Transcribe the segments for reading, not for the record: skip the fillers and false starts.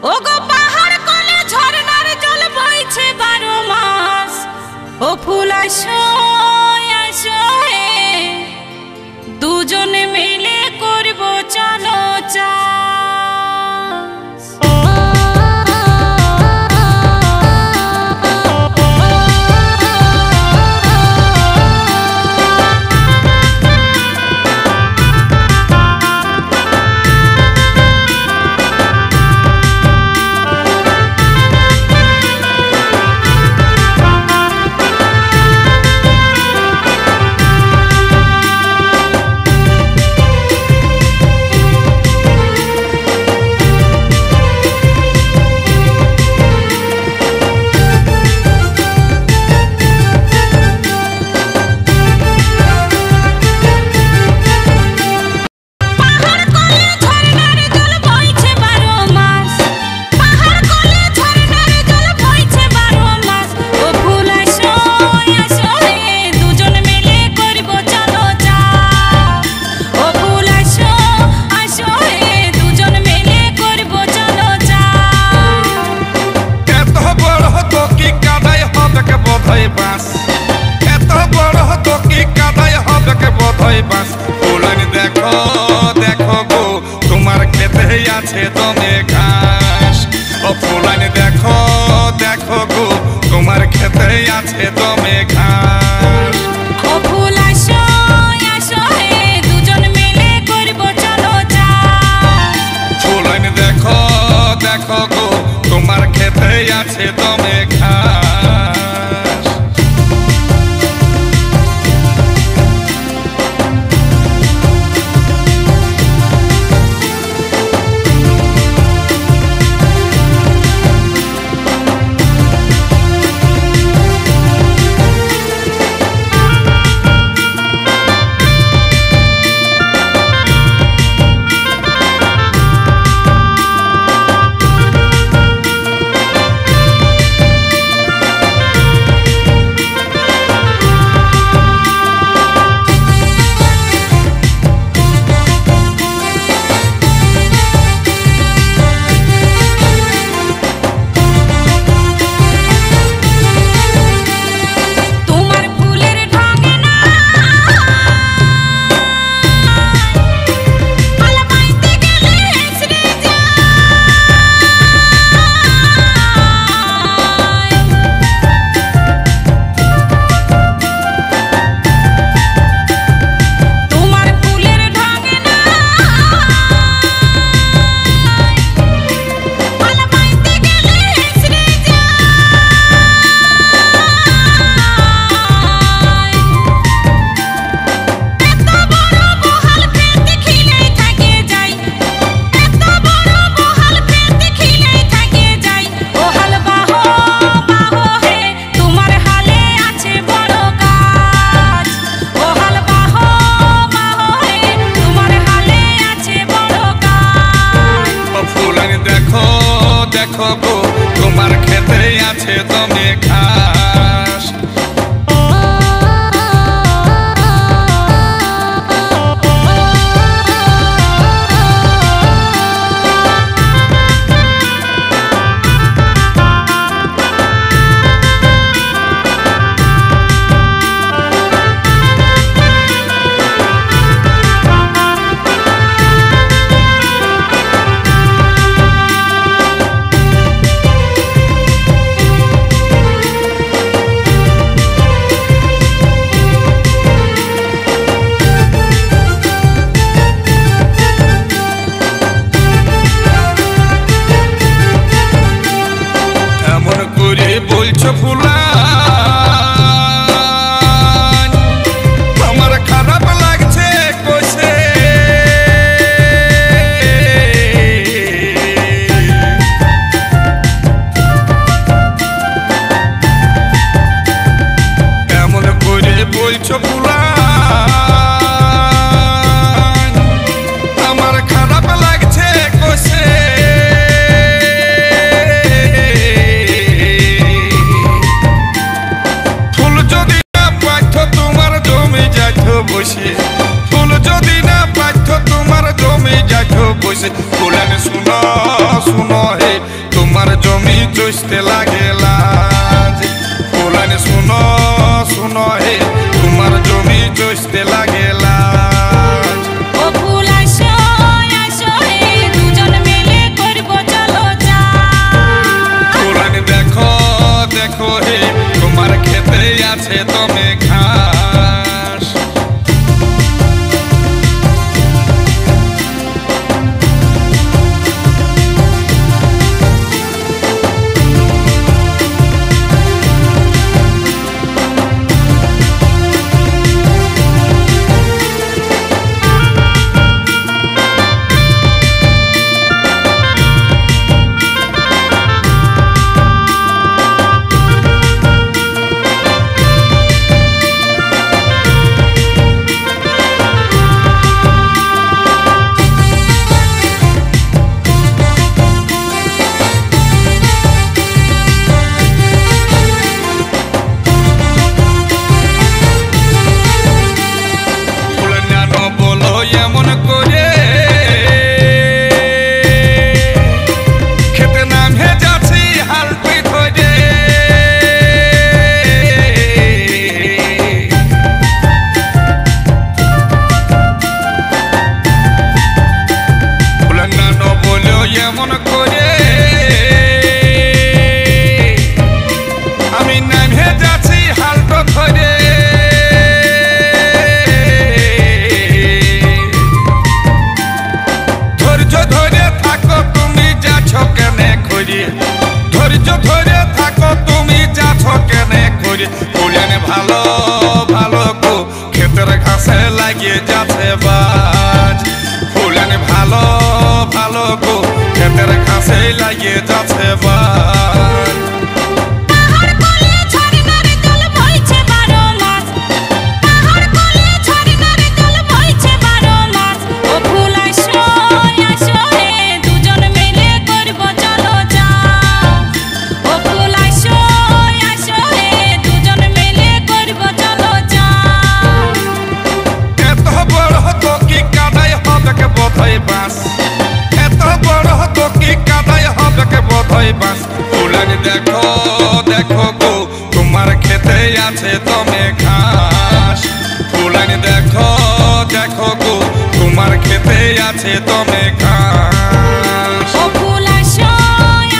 ওগো পাহাড় কোলে ঝরনার জল বইছে 12 মাস। ও ফুল আসো আসো হে, দুজনে মিলে করব চলো চাষ। দেখো দেখো গো তোমার খেতে আছে দমে ঘাস। ও ফুলানি দেখো দেখো গো তোমার খেতে আছে দমে ঘাস। ও ফুল আসো আসো হে, দুজন মিলে করব চলো চাষ। ফুলানি দেখো দেখো গো তোমার খেতে আছে দমে ঘাস। দেখো গো তোমার খেতে আছে দমে ঘাস। বলছো ফুলান আমার খারাপ লাগছে কোসে, এমন করে বলছো ফুলান আমার খারাপ লাগছে কোসে। ফুল যদি না পাইতো তোমার জমি যাইছো বসে ফুলানি শুনো শুনো হে তোমার জমি চষতে লাগে লাজ ফুলানি শুনো শুনো হে তোমার জমি চষতে লাগে লাজ ও ফুল আসো আসো হে দুজন মিলে করব চলো যা ফুলানি দেখো দেখো হে তোমার খেতে আছে তুমি ঘাস এমন করে খেতে নামে যাচ্ছি হালটি ধরে নানো বলেও এমন করে আমি নামে যাচ্ছি হালট ধরে ধৈর্য ধরে থাকো তুমি যাচ্ছ কেনে করে ফুলানি ভালো ভালো গো ক্ষেতের ঘাসে লাগিয়ে যাচ্ছে বাজ ফুলানি ভালো ভালো গো ক্ষেতের ঘাসে লাগিয়ে যাচ্ছে বাজ পাহাড় কোলে ঝরনার জল বইছে 12 মাস পাহাড় কোলে ঝরনার জল বইছে 12 মাস ও ফুল আসো আসো হে দুজন মিলে করব চলো যা ও ফুল আসো আসো হে দুজন মিলে করব চলো যা এত বড় হতো কি কাদাই হবে কে বোধই বাস এত বড় হতো কি কাদাই হবে কে বোধই বাস ফুলানি দেখো দেখো গো তোমার খেতে আছে তুমি ঘাস ফুলানি দেখো দেখো গো তোমার খেতে আছে তুমি ঘাস ও ফুল আসো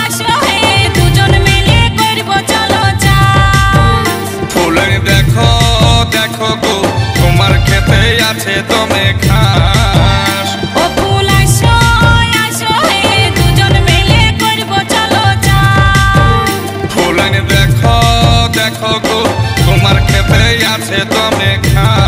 আসো হে দুজন মিলে করব চলো যা ফুলানি দেখো দেখো গো তোমার খেতে আছে তুমি ঘাস ও ফুল আসো আসো হে দুজন মিলে করব চলো যা ফুলানি দেখো দেখো গো তোমার খেতে আছে তুমি ঘাস